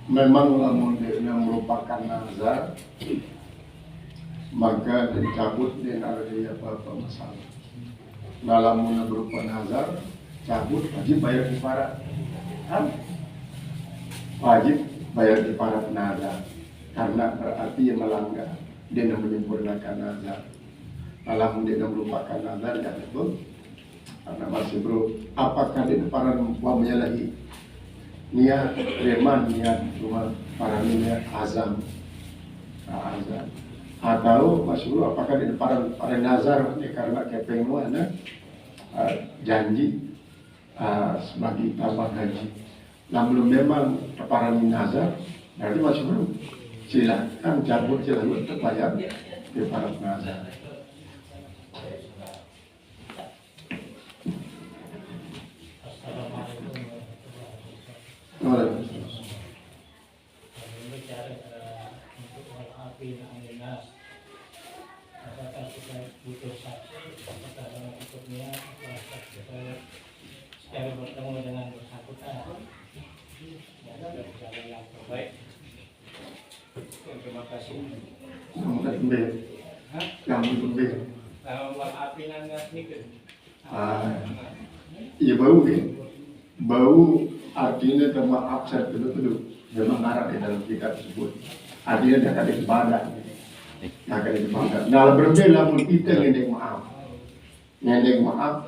memang lamun dia merupakan nazar, maka dicabut dia ada apa-apa masalah. Nah, lamun berupa nazar, cabut wajib bayar kifarat. Wajib bayar kifarat nazar, karena berarti dia melanggar, dia menyempurnakan nazar. Nah, lamun dia merupakan nazar, ya betul. Karena masih bro, apakah dia para menyalahi niat reman, niat cuma para niat azam, azam, atau masih bro, apakah dia para nazar ya, karena kepenguan janji sebagai tambah haji. Namun memang para nazar, berarti masih bro, silakan cabut, silakan terbayar di para nazar. Apakah kita butuh saksi, apakah dalam ikutnya, apakah kita secara bertemu dengan bersangkutan, yang sudah berjalan yang terbaik. Terima kasih. Yang lebih. Kalau api nangga nikah. Iya bau ya. Bau artinya termaaf saya dulu memang arah di dalam kitab tersebut. Artinya dia ada ibadah. Nah, berbeda pun kita ngendeng maaf,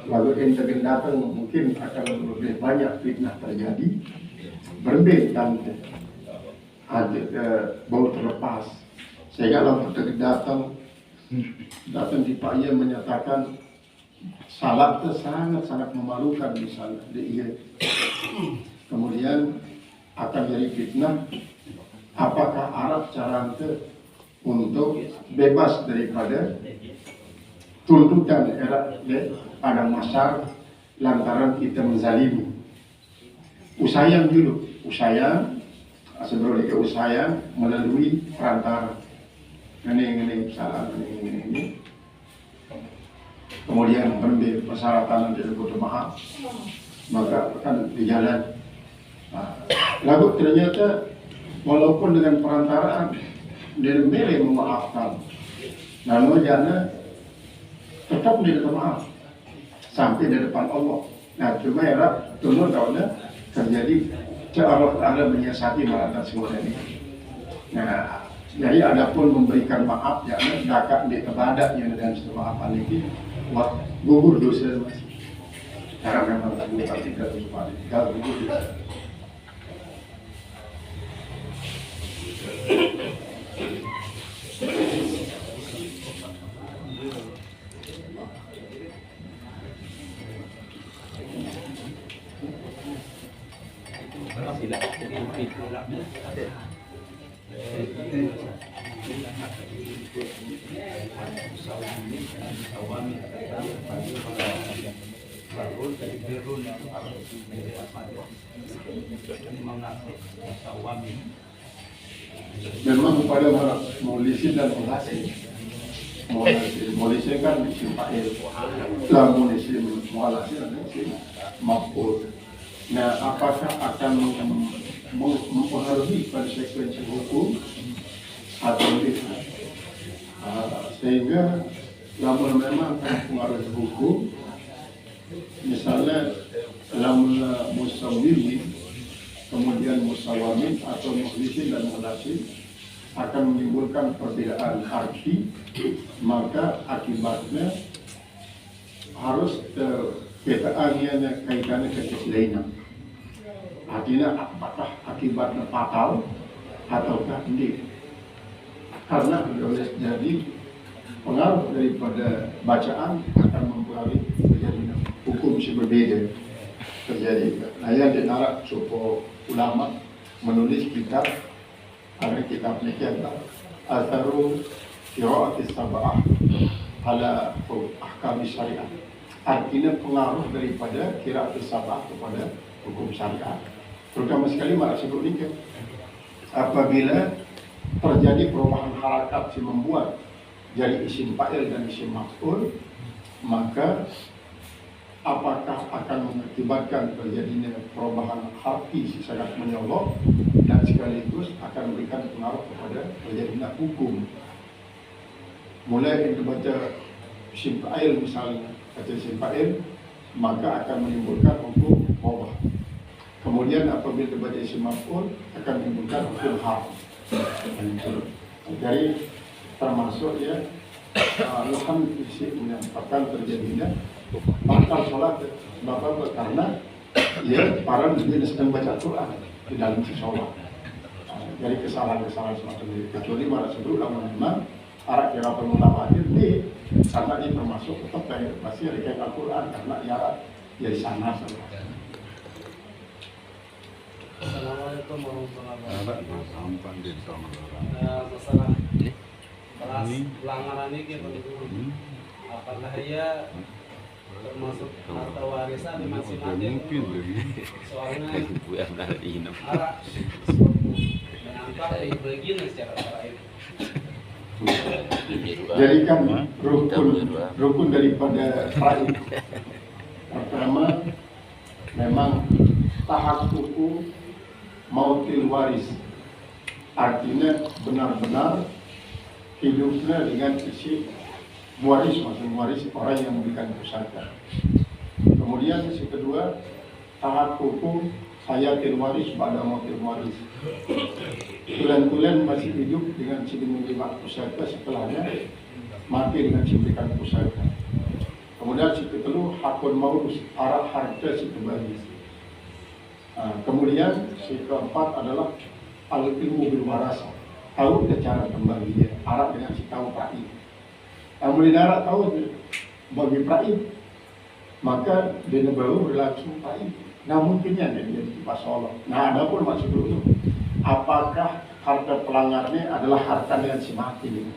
lalu ente datang mungkin akan lebih banyak fitnah terjadi. Berbeda dan bau terlepas. Sehingga lalu kita datang di Pak Ia menyatakan salat itu sangat memalukan misalnya di ia. Kemudian akan jadi fitnah. Apakah Arab cara itu untuk bebas daripada tuntutan era pada masyarakat lantaran kita menzalimi. Usayang dulu, sebelum usayang melalui perantara. Ini salah, ini. Kemudian ambil persyaratan dari butuh maaf, maka akan dijalan. Lalu ternyata walaupun dengan perantaraan dia memilih memaafkan, lalu jangan tetap dia maaf sampai di depan Allah. Nah, cuma ya tunggu tahunnya terjadi Allah Taala menyiasati melantang semua ini. Nah, jadi adapun memberikan maaf ya, dakat di kebadak yang dengan maafan ini, wah gugur dosa mas. Karena memang bukan tidak lupa, kalau gugur dosa. Memang pada polisi dan polisi kan disimpain, lah polisi mampu. Nah, apakah akan mempengaruhi konsekuensi hukum atau tidak? Sehingga lamun memang mempengaruhi hukum, misalnya lamun musawwimi, kemudian musawamin atau mukhlisin dan muhlasin akan menimbulkan perbedaan arti, maka akibatnya harus kaitannya ke keselainan. Artinya apakah akibatnya fatal ataukah tidak? Karena boleh jadi pengaruh daripada bacaan akan mempengaruhi terjadi hukum berbeda terjadi. Nah, yang dinarak supaya ulama menulis kitab, ada kitab ini Atharu Qira'atis Sab'ah ala Ahkam Syariah. Artinya pengaruh daripada Qira'atis Sab'ah kepada hukum syariat. Terutama sekali malah sebut ini apabila terjadi perubahan harakat yang membuat jadi isim fa'il dan isim maf'ul, maka apakah akan mengakibatkan terjadinya perubahan harfi sangat menyolok dan sekaligus berpengaruh kepada terjadinya hukum. Mulai kita baca isim fa'il misalnya, baca isim fa'il, maka akan menimbulkan hukum mubah. Kemudian apabila kita baca isim maf'ul akan menimbulkan hukum haram. Jadi termasuk ya lahan isi menyebabkan terjadinya batal sholat. Sebab apa? Karena ya para dia sedang baca Quran di dalam sholat. Jadi kesalahan-kesalahan semacam ini. Kecuali para sebelum ulama arah kira ulama ini karena ini termasuk tetap dari masih dari Al-Quran karena ya di sana. Assalamualaikum warahmatullahi wabarakatuh. Masalah kelas pelanggaran ini dulu. Apakah ia termasuk harta warisan di masing-masing? Soalnya arah menangkap bagian secara lain. Jadi kan rukun daripada faraid. Pertama memang tahaqququ mautil waris, artinya benar-benar hidupnya dengan isi waris, maksud waris orang yang memberikan pusaka. Kemudian yang kedua tahaqququ hayatil waris pada mautil waris, tulen-tulen masih hidup dengan si menerima pusaka, setelahnya mati dengan si memberikan pusaka. Kemudian si kedua hakun maurus, arah harta si kembali. Kemudian si keempat adalah al-ilmu bil warasah, tahu cara kembali dia, arah dengan si tahu praid. Kemudian arah tahu bagi praid, maka dia baru berlaku praid. Nah mungkinnya dia jadi pasolong. Nah ada pun masuk dulu, apakah harta pelanggarnya adalah harta dengan si mati?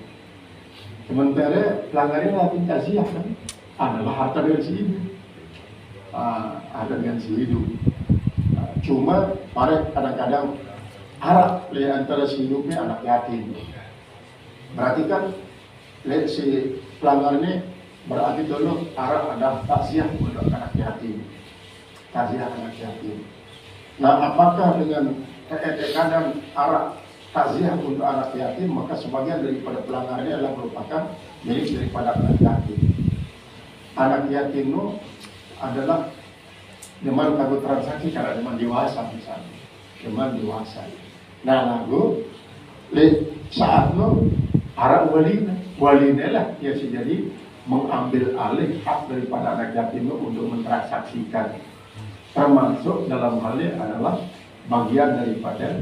Sementara pelanggarnya latih taziah kan, adalah harta dengan si hidup, ada dengan si hidup. Cuma pada kadang-kadang arah antara si hidupnya anak yatim. Berarti kan si pelanggar ini berarti dulu arah ada taziah untuk anak yatim. Taziah anak yatim. Nah apakah dengan kadang arah taziah untuk anak yatim, maka sebagian daripada pelanggar ini adalah merupakan milik daripada anak yatim. Anak yatim itu adalah deman kagum transaksi karena deman dewasa misalnya, deman dewasa. Nah lagu saat lo arah walina lah yang jadi mengambil alih hak daripada anak yatim untuk mentransaksikan, termasuk dalam hal ini adalah bagian daripada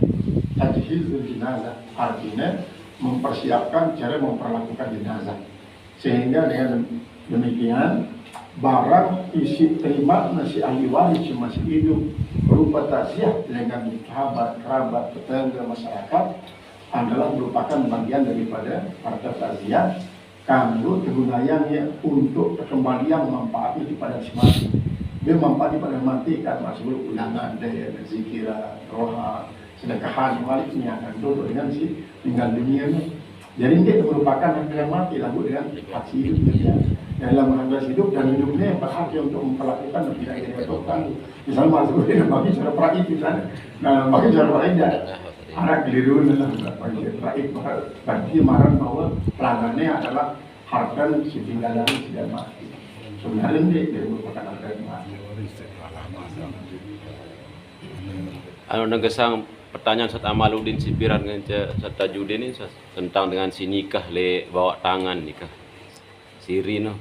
tajhizul jenazah, artinya mempersiapkan cara memperlakukan jenazah, sehingga dengan demikian barang isi terima nasi ahli waris yang masih hidup berupa taziah dengan sahabat, kerabat, tetangga, masyarakat adalah merupakan bagian daripada harta taziah kanggo kegunaannya untuk kekembalian manfaat kepada si mati. Dia manfaat pada mati kan masuk ulangan daya zikira, roha, sedekahan warisnya akan duduk dengan si tinggal dunia ini. Jadi dia merupakan hak yang mati lalu dengan hak hidup dia. Dalam menghadapi hidup dan hidupnya berhak untuk memperlakukan dan tidak dilakukan. Misalnya masuk dia bagi cara praid misalnya. Nah bagi cara praid ya anak keliru dalam bagi praid bagi marah bahwa pelanggannya adalah harta si tinggalan tidak mati. Sebenarnya dia merupakan harta yang mati. Anu negesang pertanyaan Ustaz Amaluddin Sipiran dengan Ustaz Tajudin ini tentang dengan si nikah le bawa tangan nikah siri no.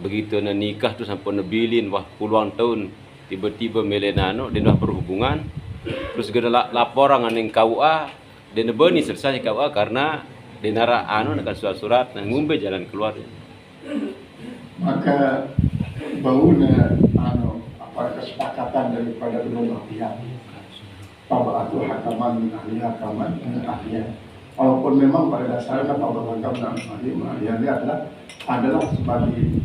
Begitu na nikah tu sampai nabilin wah puluhan tahun tiba-tiba melenano dia dah berhubungan terus gede laporan dengan KUA dia nebeni selesai KUA karena dia nara anu nak surat-surat dan ngumbe jalan keluar. Maka bauna anu apa kesepakatan daripada kedua pihak. Tabatu hakaman min ahli hakaman min ahliya. Walaupun memang pada dasarnya tabatu hakaman min ahliya adalah sebagai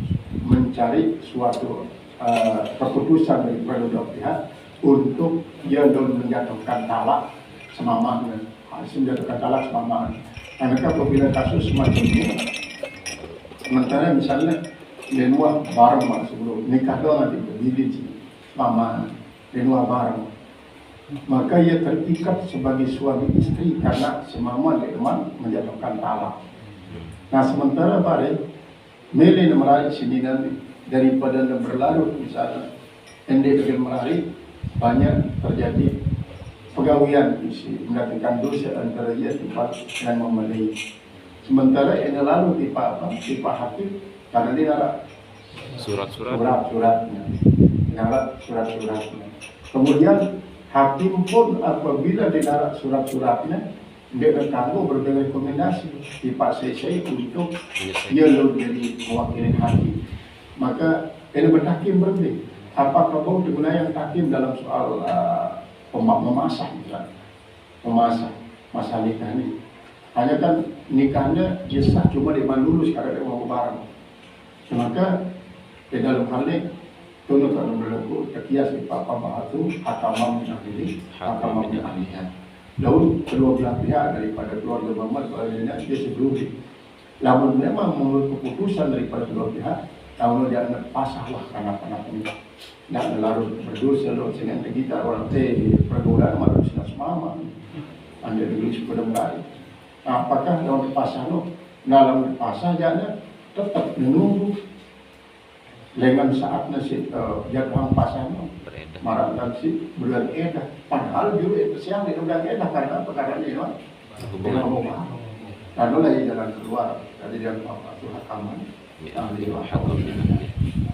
mencari suatu keputusan dari kedua pihak untuk dia menjatuhkan talak semamaan, menjatuhkan talak semamaan. Karena apabila kasus semacam ini, sementara misalnya denuah bareng sebelum nikah doang nanti berdiri semamaan, denuah bareng. maka ia terikat sebagai suami istri karena semama leman menjatuhkan talak. Nah sementara bare mele menarik sini nanti daripada berlarut misalnya endek dengan menarik banyak terjadi pergawian isi melakukan dosa antara ia tempat dan memelai. Sementara ini lalu tipa hakim karena dia ada surat-suratnya, surat-suratnya. Kemudian hakim pun apabila dia surat-suratnya dia bertanggung berbeda rekomendasi tipa selesai untuk dia lalu jadi mewakili hakim. Maka ini berhakim berbeda. Apakah kau digunakan hakim dalam soal memasak misalnya, memasak masalah nikah ini? Hanya kan nikahnya dia sah cuma di lulus karena dia mau barang. Maka di dalam hal ini tunut dalam berlaku terkias di Papa Bahatu hakamam min ahli hakamam min ahliha. Lalu kedua belah pihak daripada keluarga Muhammad soalnya dia sebelumnya. Namun memang menurut keputusan daripada kedua pihak, kalau dia nak pasah lah karena ini. Nak larut berdosa lo dengan kita orang pergaulan manusia semama. Anda dulu sudah mulai. Apakah dalam pasah lo dalam pasah jadinya tetap menunggu dengan saatnya si jadwal pasah lo marah dan si bulan edah. Padahal juga itu siang di bulan edah karena perkara ini kan hubungan. Lalu lagi jalan keluar dari jalan apa itu hakaman. Hakim.